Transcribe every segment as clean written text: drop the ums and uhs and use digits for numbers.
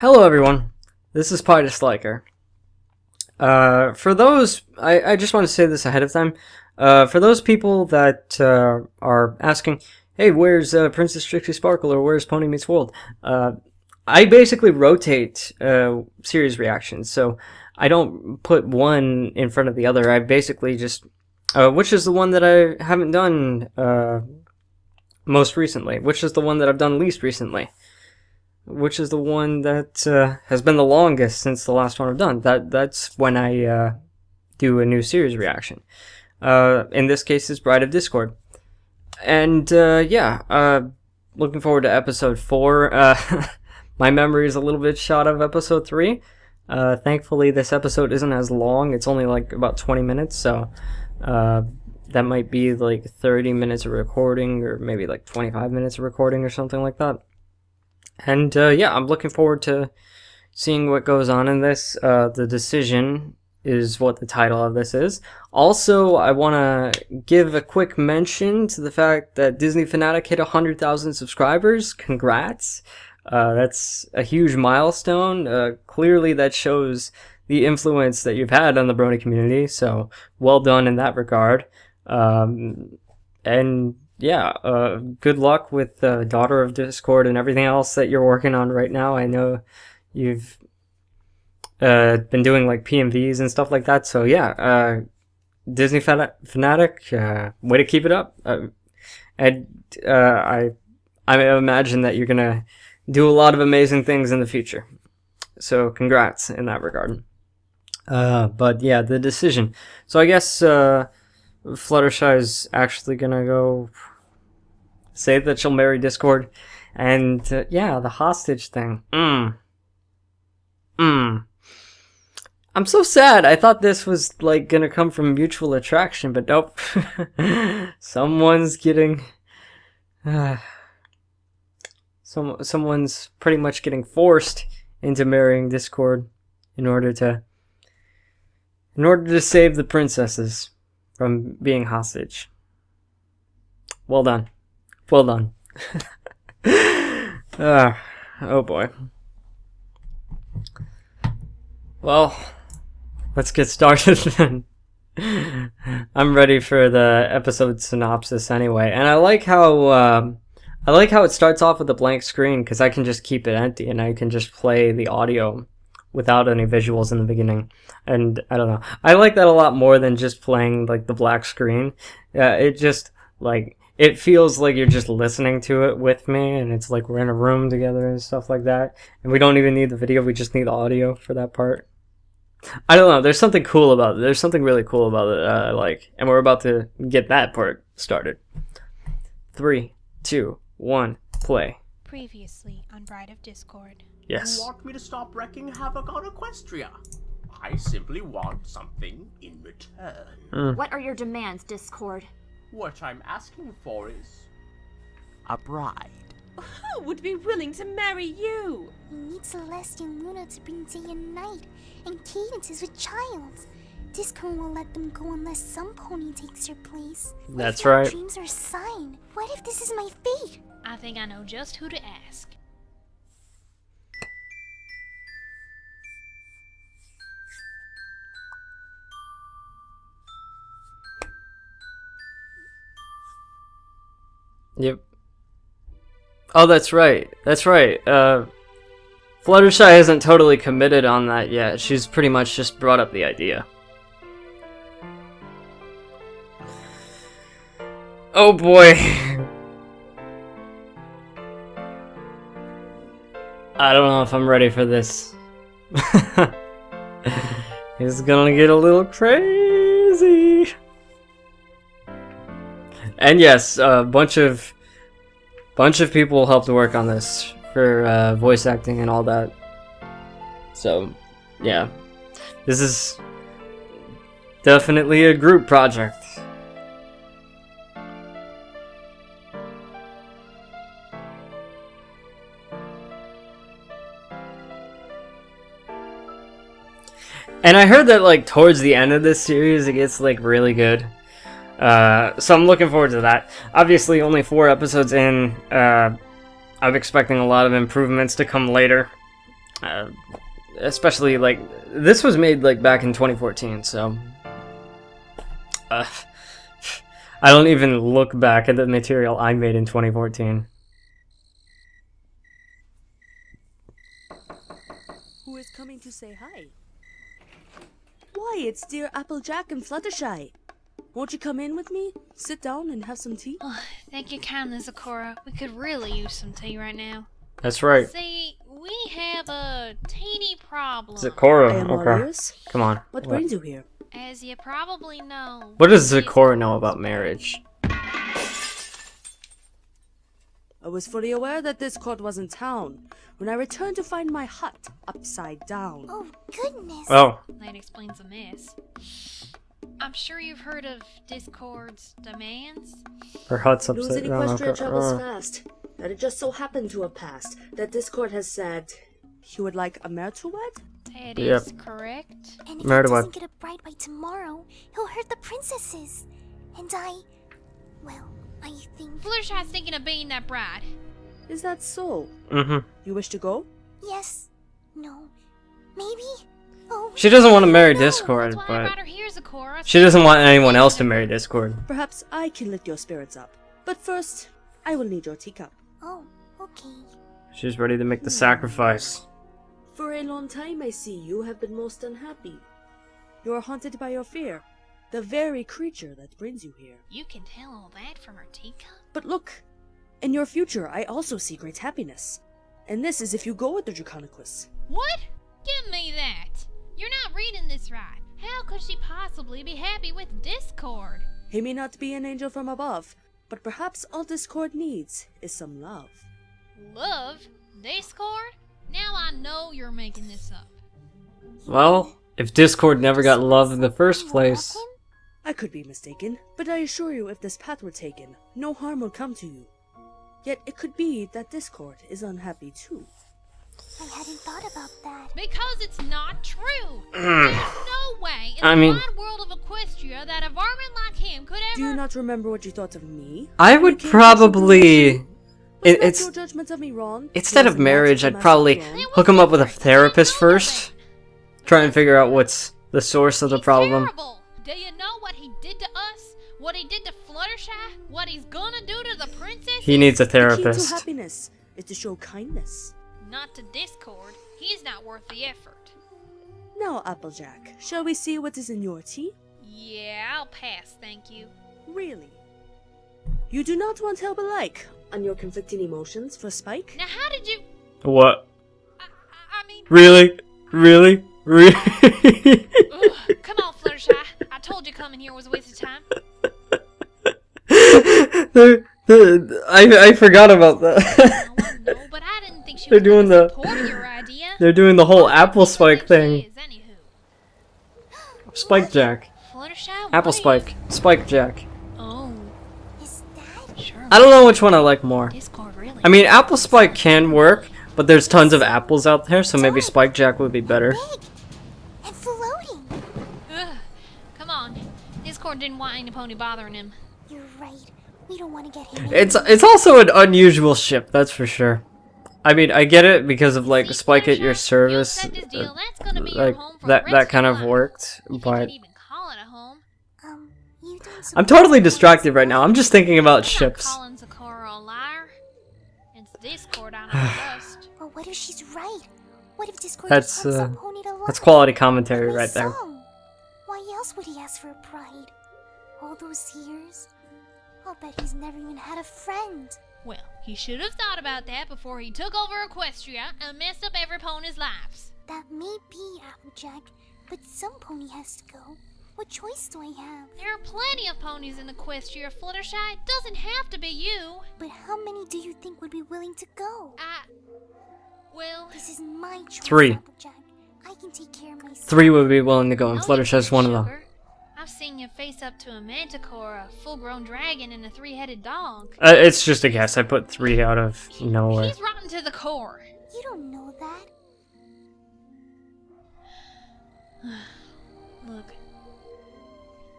Hello everyone, this is Pi Disliker. For those, I just want to say this ahead of time. For those people that are asking, hey, where's Princess Trixie Sparkle or where's Pony Meets World? I basically rotate series reactions, so I don't put one in front of the other. I basically just, which is the one that I haven't done most recently, which is the one that I've done least recently, which is the one that has been the longest since the last one I've done. That's when I do a new series reaction. In this case, it's Bride of Discord. And looking forward to episode 4. My memory is a little bit shot of episode 3. Thankfully, this episode isn't as long. It's only like about 20 minutes, so that might be like 30 minutes of recording, or maybe like 25 minutes of recording or something like that. And I'm looking forward to seeing what goes on in this. The Decision is what the title of this is. Also, I want to give a quick mention to the fact that Disney Fanatic hit 100,000 subscribers. Congrats! That's a huge milestone. Clearly, that shows the influence that you've had on the Brony community, so well done in that regard. Good luck with Daughter of Discord and everything else that you're working on right now. I know you've been doing like PMVs and stuff like that, so Disney Fanatic, way to keep it up. I imagine that you're gonna do a lot of amazing things in the future, so congrats in that regard. The Decision. So I guess Fluttershy is actually gonna go say that she'll marry Discord, and the hostage thing. I'm so sad. I thought this was like gonna come from mutual attraction, but nope. Someone's getting someone's pretty much getting forced into marrying Discord in order to save the princesses from being hostage. Well done. Well done. Oh boy. Well, let's get started then. I'm ready for the episode synopsis anyway, and I like how it starts off with a blank screen, because I can just keep it empty and I can just play the audio without any visuals in the beginning. And I don't know, I like that a lot more than just playing like the black screen. It just like, it feels like you're just listening to it with me, and it's like we're in a room together and stuff like that, and we don't even need the video, we just need the audio for that part. I don't know, there's something cool about it. There's something really cool about it I like, and we're about to get that part started. 3, 2, 1, play. Previously on Bride of Discord. Yes. You want me to stop wreaking havoc on Equestria? I simply want something in return. What are your demands, Discord? What I'm asking for is a bride. Who would be willing to marry you? We need Celeste and Luna to bring day and night, and Cadence is with Childs. Discord won't let them go unless some pony takes their place. That's what if right. Our dreams are a sign? What if this is my fate? I think I know just who to ask. Yep. Oh, that's right. That's right. Fluttershy isn't totally committed on that yet. She's pretty much just brought up the idea. Oh boy. I don't know if I'm ready for this. It's gonna get a little crazy. And yes, a bunch of people helped work on this for voice acting and all that. So, yeah, this is definitely a group project. And I heard that like towards the end of this series it gets like really good. So I'm looking forward to that. Obviously, only 4 episodes in. I'm expecting a lot of improvements to come later. Especially, like, this was made, like, back in 2014, so... I don't even look back at the material I made in 2014. Who is coming to say hi? Why, it's dear Applejack and Fluttershy. Won't you come in with me? Sit down and have some tea? Oh, thank you kindly, Zakora. We could really use some tea right now. That's right. See, we have a teeny problem. Zakora, I am all okay. ears. Come on. What brings you here? As you probably know... What does Zakora know about marriage? I was fully aware that Discord was in town when I returned to find my hut upside down. Oh, goodness. Oh, That explains the mess. I'm sure you've heard of Discord's demands. her hut's Losing upside down. Equestria Okay. travels fast, and it just so happened to have passed that Discord has said he would like a mare to wed? That Yep. is correct. And if Murder he doesn't what? get a bride by tomorrow, he'll hurt the princesses. And well, I think... Fluttershy's thinking of being that bride. Is that so? Mm-hmm. You wish to go? Yes. No. Maybe? Oh, She doesn't want to marry no. Discord, That's why I but brought her here, Zakora. she doesn't want anyone else to marry Discord. Perhaps I can lift your spirits up. But first, I will need your teacup. Oh, okay. She's ready to make the sacrifice. For a long time, I see you have been most unhappy. You are haunted by your fear, the very creature that brings you here. You can tell all that from her teacup? But look, in your future, I also see great happiness. And this is if you go with the Draconicus. What? Give me that! You're not reading this right. How could she possibly be happy with Discord? He may not be an angel from above, but perhaps all Discord needs is some love. Love? Discord? Now I know you're making this up. Well, if Discord never got love in the first place... I could be mistaken, but I assure you if this path were taken, no harm would come to you. Yet it could be that Discord is unhappy too. I hadn't thought about that. Because it's not true! There's no way in I the mean- wide world of Equestria that a varmint like him could ever... Do you not remember what you thought of me? I would You can't probably... Was not It's... your judgment of me wrong? Instead Was of not marriage, the I'd master probably wrong? hook him up with a therapist first. Try and figure out what's the source of the He's problem. terrible. Do you know what he did to us? What he did to Fluttershy? What he's gonna do to the princess? He needs a The key to therapist. happiness is to show kindness. Not to Discord. He's not worth the effort. Now, Applejack, shall we see what is in your tea? Yeah, I'll pass, thank you. Really? You do not want help alike on your conflicting emotions for Spike? Now, how did you... What? I mean... Really? Really? Really? Ugh, come on, Fluttershy. I told you coming here was a waste of time. I forgot about Oh, that. I know, but I didn't think she They're was doing gonna the- support your idea. They're doing the whole apple spike She thing. is, anywho. Spike Jack. Fluttershy, Apple what are you- Spike. Spike Jack. Oh, Is that... sure. I don't know which one I like more. Discord, really. I mean, Apple Spike can work, but there's tons of apples out there, so maybe Spike Jack would be better. big? And floating. Ugh, come on. Discord didn't want any pony bothering him. You're right. We don't want to get him It's also an unusual ship, that's for sure. I mean, I get it because of like See, Spike at your Fluttershy, service, you set this deal, that's gonna be your like home for the that rest kind your of life. worked, If you but can even call it a home. You don't I'm suppose totally you want distracted right now. I'm just thinking about I'm not ships. calling Zakora a liar. It's Discord I know best. But what if she's right? What if Discord That's, just wants some pony to love? That's quality commentary My right there. song. Why else would he ask for a bride? All those years? I'll bet he's never even had a friend. Well, he should have thought about that before he took over Equestria and messed up every pony's lives. That may be, Applejack, but some pony has to go. What choice do I have? There are plenty of ponies in Equestria, Fluttershy. It doesn't have to be you. But how many do you think would be willing to go? Well, This is my choice, 3. Applejack. I can take care of myself. 3 would be willing to go, and no, Fluttershy's one of them. sugar. I've seen you face up to a manticore, a full-grown dragon, and a 3-headed dog. It's just a guess. I put 3 out of nowhere. He's rotten to the core. You don't know that. Look,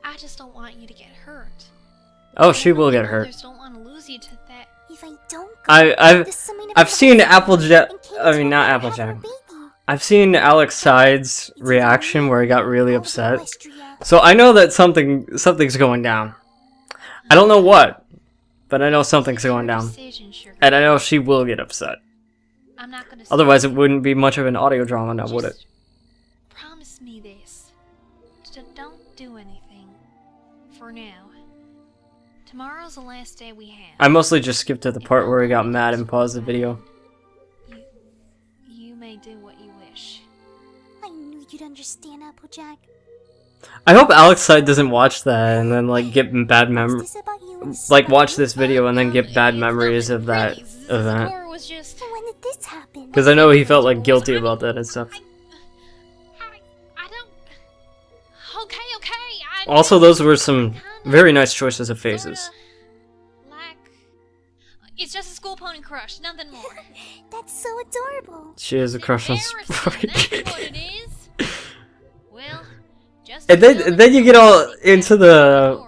I just don't want you to get hurt. Oh, she will get The hurt. others don't want to lose you to that. If I don't go, I've this summer I've seen never Applejack. and Katie I mean, won't not have her Applejack. baby. I've seen Alex Side's reaction where he got really upset. Equestria. So I know that something's going down. I don't know what, but I know something's going down. Decision, sugar. And I know she will get upset. I'm not gonna. Otherwise, it wouldn't be much of an audio drama now, would it? Just promise me this. Just don't do anything. For now. Tomorrow's the last day we have. I mostly just skipped to the part where he got mad and paused the video. You may do what you wish. I knew you'd understand, Applejack. I hope Alex Side doesn't watch that and then like get bad What's mem this about you and like Spike? watch this video and then get bad memories of that This event. score was just. When did this happen? Because I know he felt like guilty about that and stuff. I don't. Okay. Also, those were some very nice choices of faces. Like, it's just a school pony crush, nothing more. That's so adorable. She has a crush on Embarrassing, Sprite. that's what it is. Well, just And then you get all into the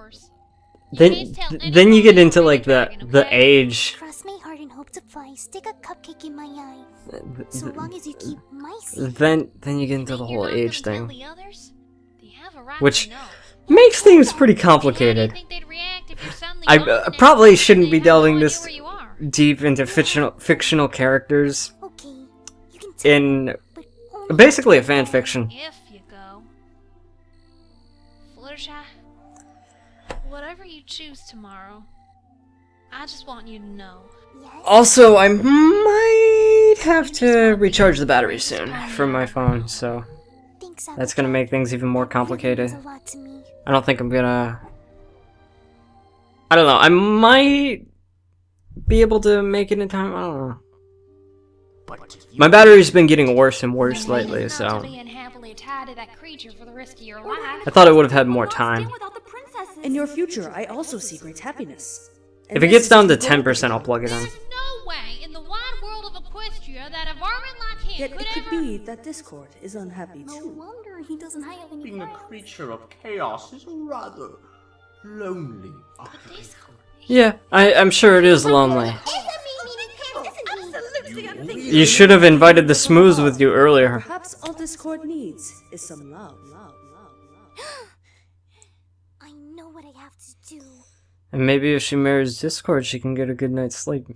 then you get into like the age. Cross my heart and hope to fly. Stick a cupcake in my eye. So long as you keep my secret. Then you get into the whole age thing, Which which makes things pretty complicated. I probably shouldn't be delving this deep into fictional characters Okay, you can tell in but only basically a fan fiction. If you go, Fluttershy, whatever you choose tomorrow, I just want you to know. yes. Also, I might have to recharge the battery soon from my phone, so Thanks, that's gonna make things even more complicated. Means a lot to me. I don't think I'm gonna... I don't know, I might be able to make it in time, I don't know. But if you My battery's been getting worse and worse lately, Not so... to be unhappily tied to that creature for the rest of your life. I thought it would have had more time. Without the princesses. In your future, I also see great happiness. And If it this gets is down to the goal. 10%, I'll plug it in. There's no way in the wide world of Equestria that a varmint like him Yet could it could ever... be that Discord is unhappy No too. wonder he doesn't have any being a friends. creature of chaos is rather lonely. This... Yeah, I'm sure it is lonely. Absolutely. You should have invited the Smooths with you earlier. Perhaps all Discord needs is some love. I know what I have to do. And maybe if she marries Discord, she can get a good night's sleep.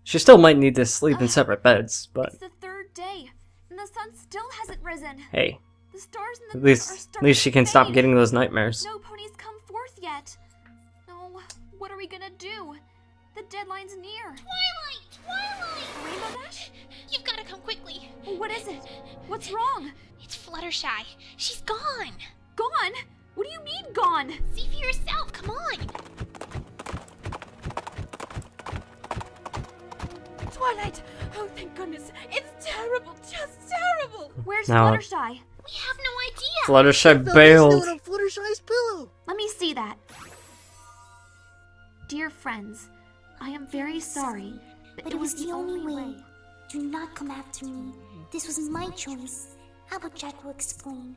She still might need to sleep in separate beds, but It's the third day, and the sun still hasn't risen. hey, The stars in the at night are least starting she to can stop fade. getting those nightmares. No ponies come forth yet. Oh, what are we gonna do? The deadline's near. Twilight! Rainbow Dash? You've got to come quickly. What is it? What's wrong? It's Fluttershy. She's gone. Gone? What do you mean gone? See for yourself. Come on. Twilight! Oh, thank goodness. It's terrible. Just terrible. Where's No. Fluttershy? We have no idea. Fluttershy bailed. Fluttershy's pillow. Let me see that. Dear friends, I am very sorry, But it was the only way. Do not come after me. This was my choice. Applejack will explain.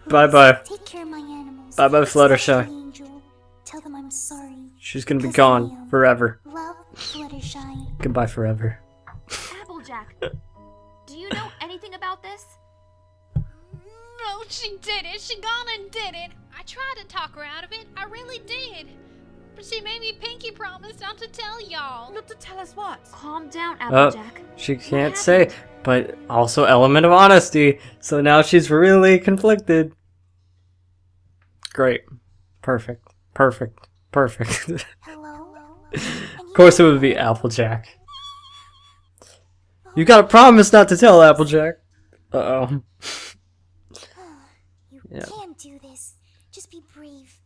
Bye-bye. Take care of my animals. Bye-bye, Especially Fluttershy. Angel. Tell them I'm sorry. She's gonna be Because I gone am. forever. Love, Fluttershy. Goodbye forever. Applejack. Do you know anything about this? No, she did it. She gone and did it. I tried to talk her out of it. I really did. But she made me pinky promise not to tell y'all. Not to tell us what. Calm down, Oh, Applejack. she can't say, but also element of honesty. So now she's really conflicted. Great. Perfect. Perfect. Perfect. Hello? Of course it would be Applejack. You gotta promise not to tell Applejack. Uh-oh. You Yeah. can do this. Just be brave.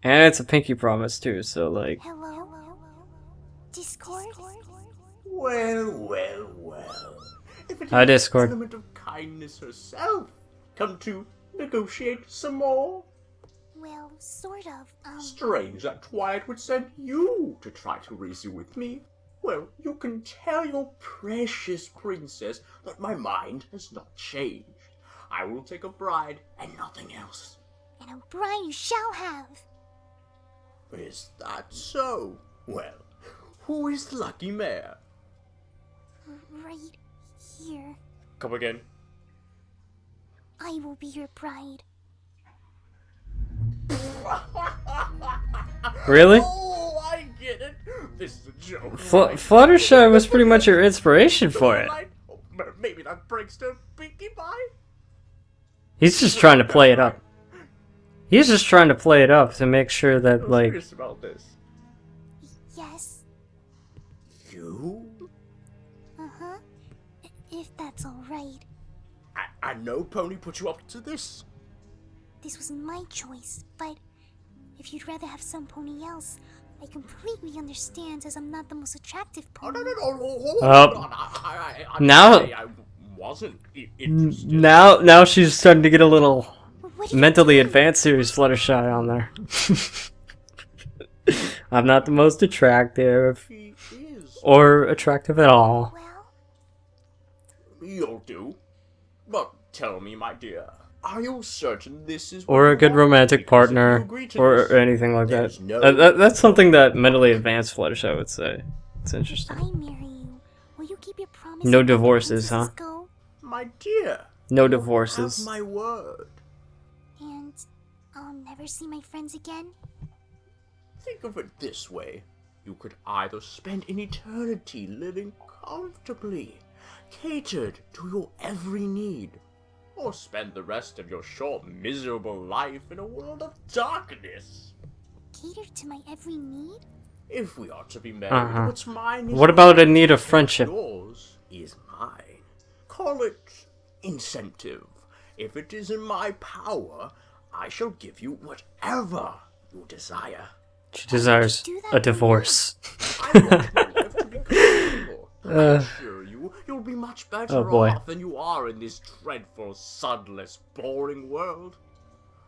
And it's a pinky promise too, so like... Hello? Discord? Well. If it Hi, is Discord. an element of kindness herself, come to negotiate some more. Well, sort of. Strange that Twilight would send you to try to reason with me. Well, you can tell your precious princess that my mind has not changed. I will take a bride and nothing else. And a bride you shall have. Is that so? Well, who is the lucky mare? right here. Come again. I will be your bride. Really? Oh, I get it. This is a joke. Fluttershy was pretty much your inspiration for it. Oh, maybe that breaks to Pinkie Pie. He's just trying to play it up. He's just trying to play it up to make sure that, I'm like... serious about this. Yes. You? Uh-huh. If that's alright. I know Pony put you up to this. This was my choice, but if you'd rather have some pony else, I completely understand as I'm not the most attractive Oh, pony. no. Hold Oh. on. I Now- didn't say I wasn't interested. Now she's starting to get a little What do you mentally do? advanced series Fluttershy on there. I'm not the most attractive. He is. Or attractive at all. Well, You'll do. But tell me, my dear, are you certain this is what Or a you good want? romantic Because if you partner. agree to Or this, anything like that. there's no That's something that mentally advanced Fluttershy would say. It's if interesting. I marry you, will you keep your promise? No and let the divorces, princesses huh? Go? My dear, No you divorces. have my word. And I'll never see my friends again? Think of it this way. You could either spend an eternity living comfortably, catered to your every need, or spend the rest of your short, miserable life in a world of darkness. Cater to my every need? If we are to be married, Uh-huh. what's mine is What about a mine, need of what's friendship? Yours is mine. Call it incentive. If it is in my power, I shall give you whatever you desire. She desires do that a for divorce. I want your life to be comfortable. I assure you, you'll be much better Oh, boy. off than you are in this dreadful, sunless, boring world.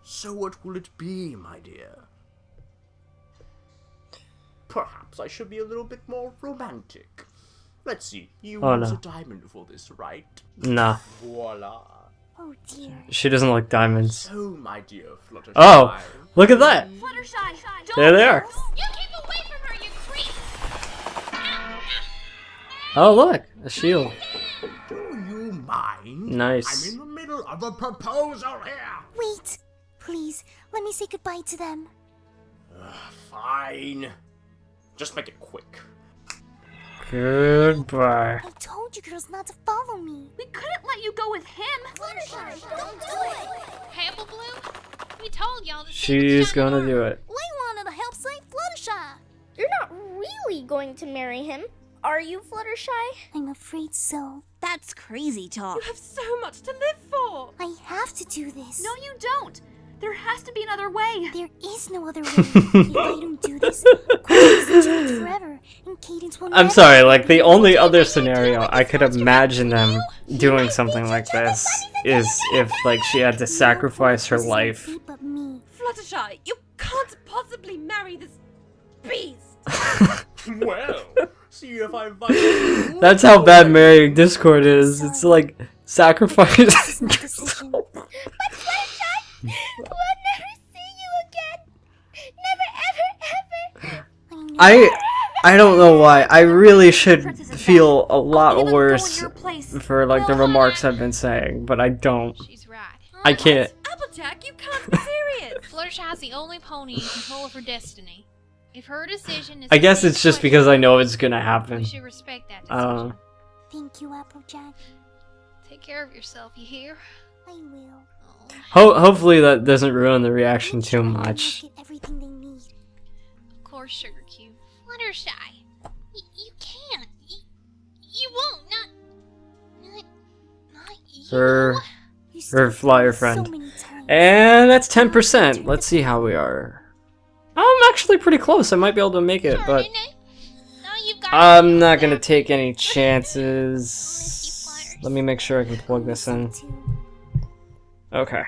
So what will it be, my dear? Perhaps I should be a little bit more romantic. Let's see, you Oh, use no. a diamond for this, right? Nah, Voila. Oh dear. she doesn't like diamonds. So, my dear Fluttershy. Oh, look at that! Fluttershy, don't There they are. You keep away from her, you creep! Oh, look, a shield. Do you mind? Nice. I'm in the middle of a proposal here. Wait! Please, let me say goodbye to them. Fine. Just make it quick. Goodbye. I told you girls not to follow me. We couldn't let you go with him. Fluttershy, don't do it! Pample Blue? We told y'all to She's gonna do it. We wanted to help save Fluttershy. You're not really going to marry him, are you, Fluttershy? I'm afraid so. That's crazy talk. You have so much to live for. I have to do this. No, you don't. There has to be another way. There is no other way. If I don't do this, Quinn is doomed forever, and Cadence will I'm never- sorry, like, the only other scenario I could imagine them doing something like this is if, like, she had to sacrifice her This is life. not but me. Fluttershy, you can't possibly marry this beast. Well, see if I invite you. That's how bad marrying Discord is. It's like sacrifice. This is my decision. But Fluttershy, we'll never see you again. Never, ever, ever. I know. I don't know why. I really should feel a lot Even go in worse your place. for like the remarks I've been saying, but I don't. She's right. I can't. Applejack, you can't be serious. Fluttershy's the only pony in control of her destiny. If her decision is I guess to it's just because I know it's gonna we happen. should respect that I decision. don't know. Thank you, Applejack. Take care of yourself, you hear? I will. Oh, Hopefully that doesn't ruin the reaction too Try and much. Get everything they need. of course, Sugar Cube. Fluttershy. You can't. You won't. Not you. Her You still flyer failed so friend. many times. And that's 10%. Let's see how we are. I'm actually pretty close. I might be able to make it, Darn but it. Now you've got I'm not gonna take any chances. Let me make sure I can plug this in. Too. Okay.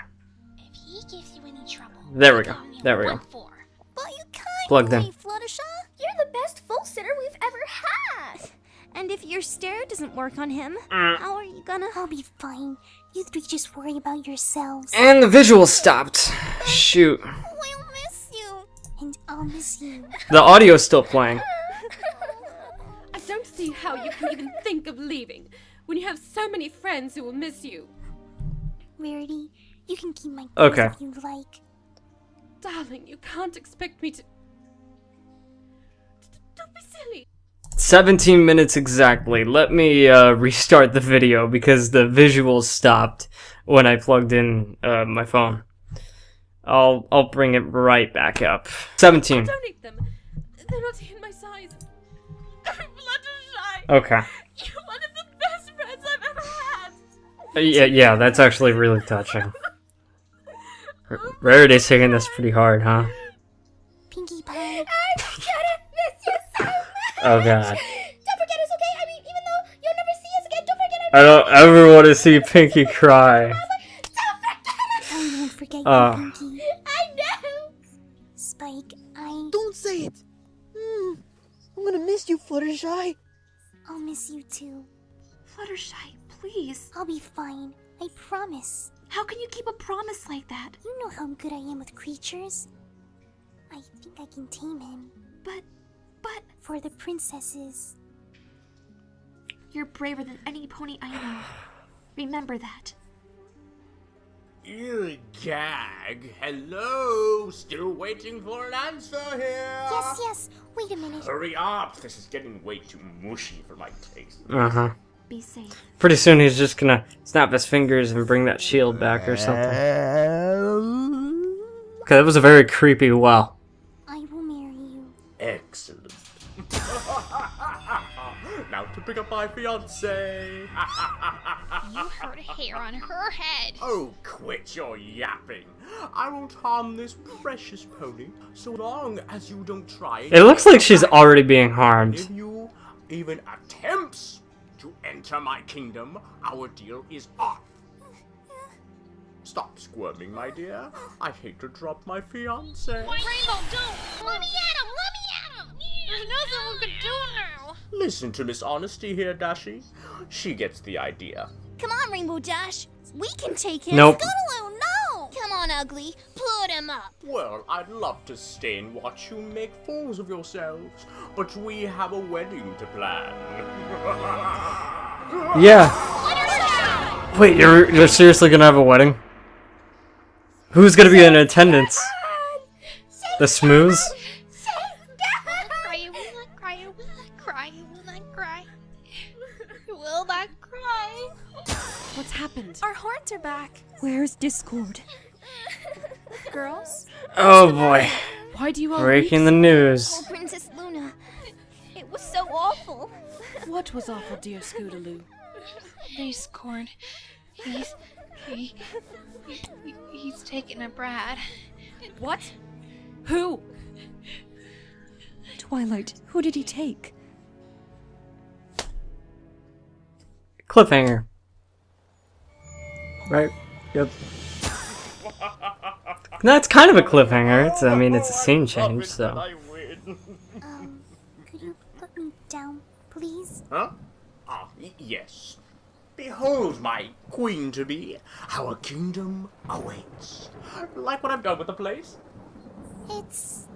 If he gives you any trouble, There we go. tell me There we go. what for. But you can't. Plugged in. Fluttershy. You're the best full sitter we've ever had. And if your stare doesn't work on him, Mm. how are you gonna? I'll be fine. You three just worry about yourselves. And the visual stopped. Shoot. We'll miss you. And I'll miss you. The audio's still playing. I don't see see how you can even think of leaving when you have so many friends who will miss you. Rarity, you can keep my Okay. clothes if you'd like. Darling, you can't expect me to... Don't be silly. 17 minutes exactly. Let me restart the video because the visuals stopped when I plugged in my phone. I'll bring it right back up. 17. Don't eat them. They're not in my size. Fluttershy. Okay. You're one of the best friends I've ever had. Yeah, that's actually really touching. Rarity's taking this pretty hard, huh? Pinkie Pie. I'm gonna miss you so much. Oh god. Don't forget us, okay? I mean, even though you'll never see us again, don't forget I don't ever want to see Pinkie cry. Don't forget us. I won't forget Uh. you, Pinkie. I know. Spike, Don't say it! I'm gonna miss you, Fluttershy. I'll miss you too. Fluttershy, please. I'll be fine. I promise. How can you keep a promise like that? You know how good I am with creatures. I think I can tame him. But For the princesses. you're braver than any pony I know. Remember that. You gag. Hello? Still waiting for an answer here? Yes. Wait a minute. Hurry up. This is getting way too mushy for my taste. Uh-huh. Be safe. Pretty soon he's just gonna snap his fingers and bring that shield back or something. Okay, that was a very creepy wow. I will marry you. Excellent. Now to pick up my fiance. You hurt a hair on her head. Oh, quit your yapping. I won't harm this precious pony so long as you don't try It looks like she's already being harmed. If you even attempts to enter my kingdom, our deal is off. Stop squirming, my dear. I hate to drop my fiance. Rainbow, don't! Let me at him! Let me at him! There's nothing we can do now. Listen to Miss Honesty here, Dashi. She gets the idea. Come on, Rainbow Dash. We can take him. Nope. Scuttaloo, no! Come on, Ugly. Put him up. Well, I'd love to stay and watch you make fools of yourselves, but we have a wedding to plan. Yeah. Wait, you're seriously gonna have a wedding? Who's gonna be in attendance? The Smooths? Cry, you will not cry, you will not cry, you will not cry. You will not cry. What's happened? Our horns are back. Where's Discord? Girls? Oh boy. Why do you all Breaking the Oh, news. Princess Luna. It was so awful. What was awful, dear Scootaloo? Discord. He's taking a Brad. What? Who? Twilight, who did he take? Cliffhanger. Right? Yep. That's kind of a cliffhanger. It's, I mean, it's a scene change, so. I win. Could you put me down, please? Huh? Ah, yes. Behold my queen-to-be. Our kingdom awaits. Like what I've done with the place? It's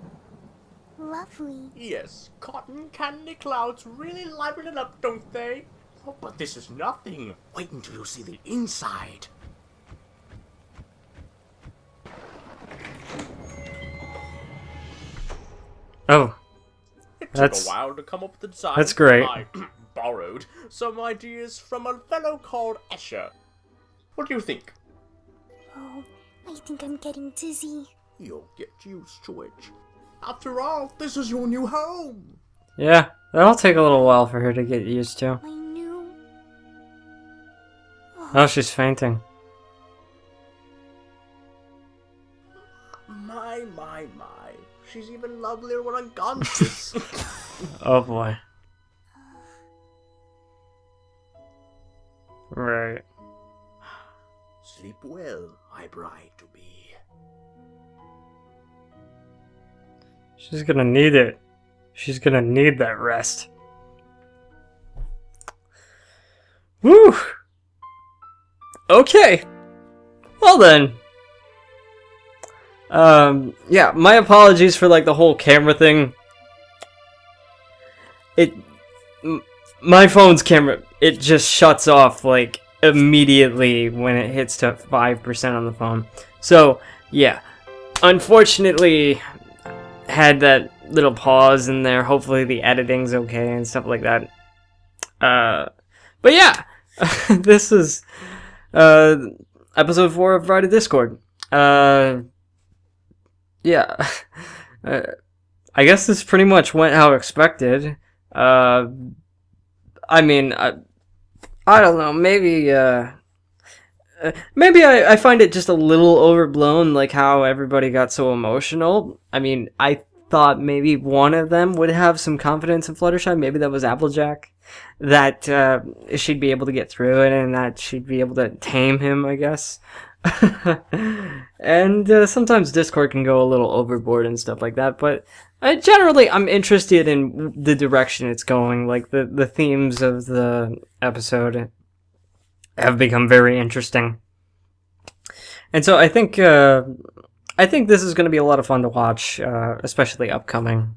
lovely. Yes, cotton candy clouds really liven it up, don't they? Oh, but this is nothing. Wait until you see the inside. Oh. It That's- took a while to come up with the design. that's great. I borrowed some ideas from a fellow called Escher. What do you think? Oh, I think I'm getting dizzy. You'll get used to it. After all, this is your new home. Yeah, that'll take a little while for her to get used to. My new... Oh, she's fainting. My. She's even lovelier when unconscious. Oh boy. Right. Sleep well, my bride-to-be. She's gonna need it. She's gonna need that rest. Woo! Okay. Well then. Yeah, my apologies for like the whole camera thing. my phone's camera, it just shuts off like immediately when it hits to 5% on the phone. So yeah, unfortunately had that little pause in there. Hopefully the editing's okay and stuff like that. But yeah, this is episode 4 of Ride of Discord. Yeah. I guess this pretty much went how expected. I mean, I don't know, maybe I find it just a little overblown, like how everybody got so emotional. I mean, I thought maybe one of them would have some confidence in Fluttershy. Maybe that was Applejack. That she'd be able to get through it and that she'd be able to tame him, I guess. And sometimes Discord can go a little overboard and stuff like that, but generally I'm interested in the direction it's going. Like the themes of the episode have become very interesting, and so I think this is going to be a lot of fun to watch, especially upcoming.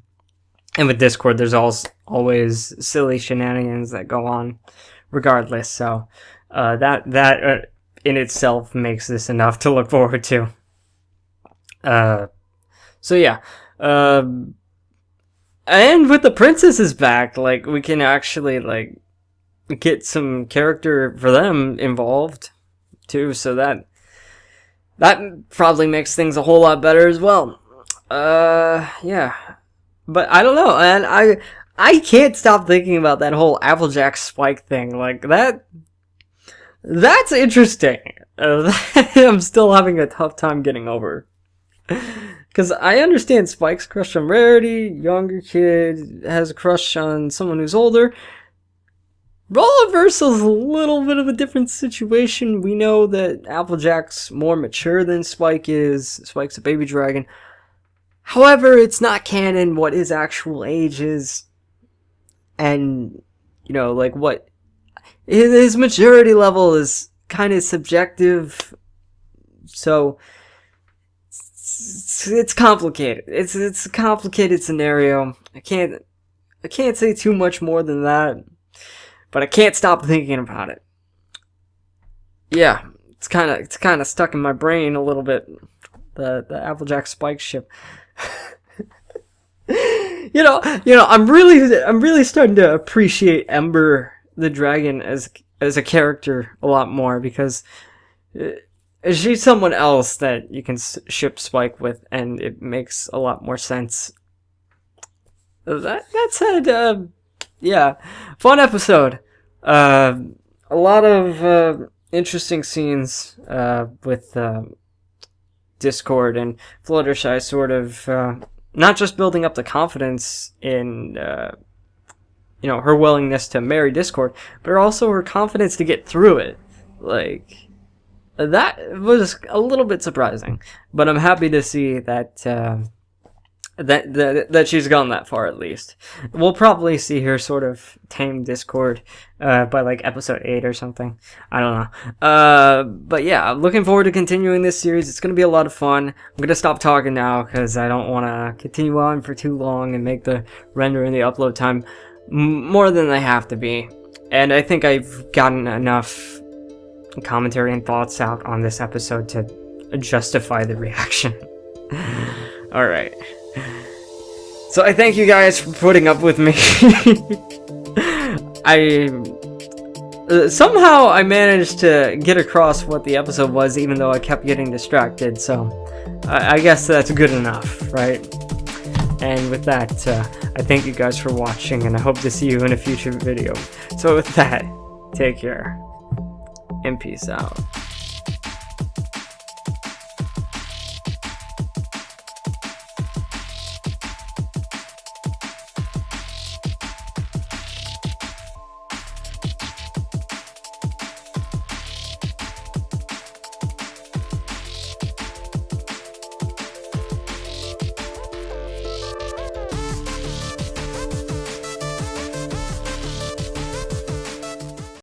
And with Discord, there's always silly shenanigans that go on regardless, so that in itself makes this enough to look forward to. So yeah, and with the princesses back, like, we can actually, like, get some character for them involved too, so that probably makes things a whole lot better as well. Yeah, but I don't know, and I can't stop thinking about that whole Applejack Spike thing. Like, that's interesting. I'm still having a tough time getting over. Because I understand Spike's crush on Rarity, younger kid, has a crush on someone who's older. Rolliverse is a little bit of a different situation. We know that Applejack's more mature than Spike is. Spike's a baby dragon. However, it's not canon what his actual age is. And, you know, like, what... his maturity level is kind of subjective. So... it's complicated. It's a complicated scenario. I can't say too much more than that, but I can't stop thinking about it. Yeah, it's kind of stuck in my brain a little bit. The Applejack Spike ship. you know, I'm really starting to appreciate Ember the dragon as a character a lot more, because she's someone else that you can ship Spike with, and it makes a lot more sense. That said, yeah, fun episode. A lot of interesting scenes with Discord and Fluttershy, sort of not just building up the confidence in her willingness to marry Discord, but also her confidence to get through it. Like, that was a little bit surprising, but I'm happy to see that that she's gone that far at least. We'll probably see her sort of tame Discord by like episode 8 or something. I don't know. But yeah, I'm looking forward to continuing this series. It's going to be a lot of fun. I'm going to stop talking now because I don't want to continue on for too long and make the render and the upload time more than they have to be. And I think I've gotten enough commentary and thoughts out on this episode to justify the reaction. Alright. So I thank you guys for putting up with me. Somehow I managed to get across what the episode was, even though I kept getting distracted, so I guess that's good enough, right? And with that, I thank you guys for watching, and I hope to see you in a future video. So with that, take care, and peace out.